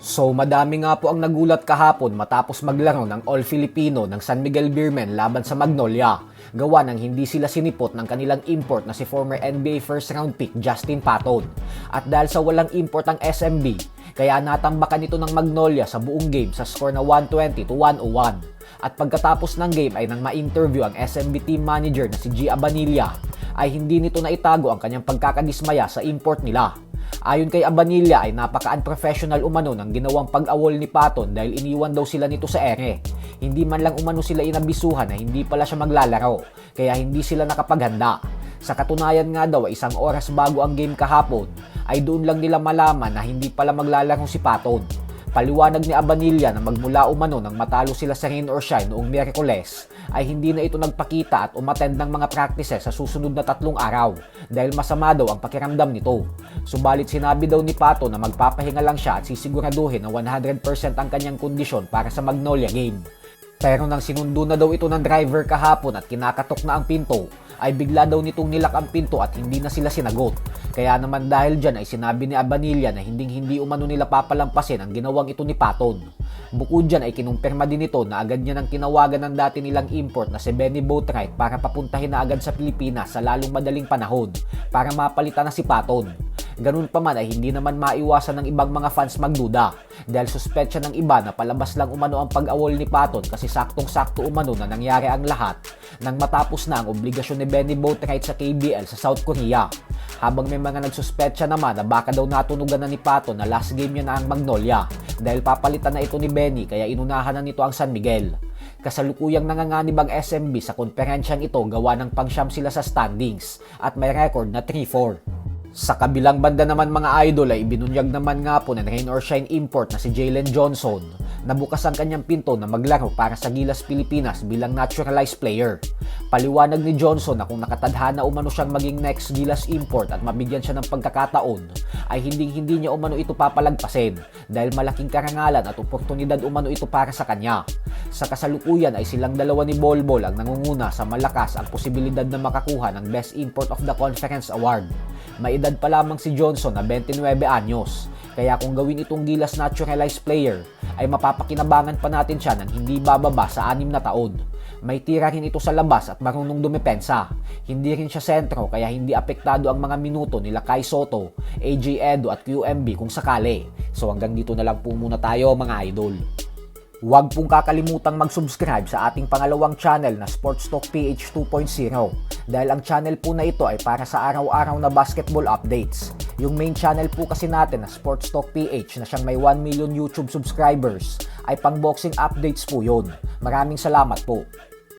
So madami nga po ang nagulat kahapon matapos maglaro ng All-Filipino ng San Miguel Beermen laban sa Magnolia. Gawa ng hindi sila sinipot ng kanilang import na si former NBA first round pick Justin Patton. At dahil sa walang import ang SMB, kaya natambakan ito ng Magnolia sa buong game sa score na 120-101. At pagkatapos ng game ay nang ma-interview ang SMB team manager na si G. Abanilla, ay hindi nito naitago ang kanyang pagkakadismaya sa import nila. Ayon kay Abanilla ay napaka-unprofessional umano ng ginawang pag-awol ni Patton dahil iniwan daw sila nito sa ere. Hindi man lang umano sila inabisuhan na hindi pala siya maglalaro, kaya hindi sila nakapaghanda. Sa katunayan nga daw ay isang oras bago ang game kahapon, ay doon lang nila malaman na hindi pala maglalaro si Patton. Paliwanag ni Abanilla na magmula umano nang matalo sila sa rain or shine noong Miyerkules, ay hindi na ito nagpakita at umattend ng mga practices sa susunod na 3 araw dahil masama daw ang pakiramdam nito. Subalit sinabi daw ni Patton na magpapahinga lang siya at sisiguraduhin na 100% ang kanyang kondisyon para sa Magnolia game. Pero nang sinundo na daw ito ng driver kahapon at kinakatok na ang pinto, ay bigla daw nitong nilak ang pinto at hindi na sila sinagot. Kaya naman dahil dyan ay sinabi ni Abanilla na hindi umano nila papalampasin ang ginawang ito ni Patton. Bukod dyan ay kinumpirma din ito na agad niya nang tinawagan ng dati nilang import na si Benny Boatwright para papuntahin na agad sa Pilipinas sa lalong madaling panahon para mapalitan na si Patton. Ganun pa man ay hindi naman maiwasan ng ibang mga fans magduda dahil suspetsya ng iba na palabas lang umano ang pag-awol ni Patton kasi saktong-sakto umano na nangyari ang lahat nang matapos na ang obligasyon ni Benny Boatwright sa KBL sa South Korea. Habang may mga nagsuspetsya naman na baka daw natunugan na ni Patton na last game niya na ang Magnolia dahil papalitan na ito ni Benny kaya inunahan na nito ang San Miguel. Kasalukuyang nanganganib ang SMB sa konferensyang ito gawa ng pangsyam sila sa standings at may record na 3-4. Sa kabilang banda naman mga idol ay ibinunyag naman nga po ng rain or shine import na si Jalen Johnson na bukas ang kanyang pinto na maglaro para sa Gilas Pilipinas bilang naturalized player. Paliwanag ni Johnson na kung nakatadhana umano siyang maging next Gilas import at mabigyan siya ng pagkakataon ay hindi niya umano ito papalagpasin dahil malaking karangalan at oportunidad umano ito para sa kanya. Sa kasalukuyan ay silang dalawa ni Bolbol ang nangunguna sa malakas ang posibilidad na makakuha ng Best Import of the Conference Award. May edad pa lamang si Johnson na 29 anyos, kaya kung gawin itong Gilas naturalized player, ay mapapakinabangan pa natin siya ng hindi bababa sa 6 na taon. May tira rin ito sa labas at marunong dumepensa. Hindi rin siya sentro kaya hindi apektado ang mga minuto nila Kai Soto, AJ Edo at QMB kung sakali. So hanggang dito na lang po muna tayo mga idol. Huwag pong kakalimutang mag-subscribe sa ating pangalawang channel na Sports Talk PH 2.0 dahil ang channel po na ito ay para sa araw-araw na basketball updates. Yung main channel po kasi natin na Sports Talk PH na siyang may 1 million YouTube subscribers ay pang boxing updates po yun. Maraming salamat po.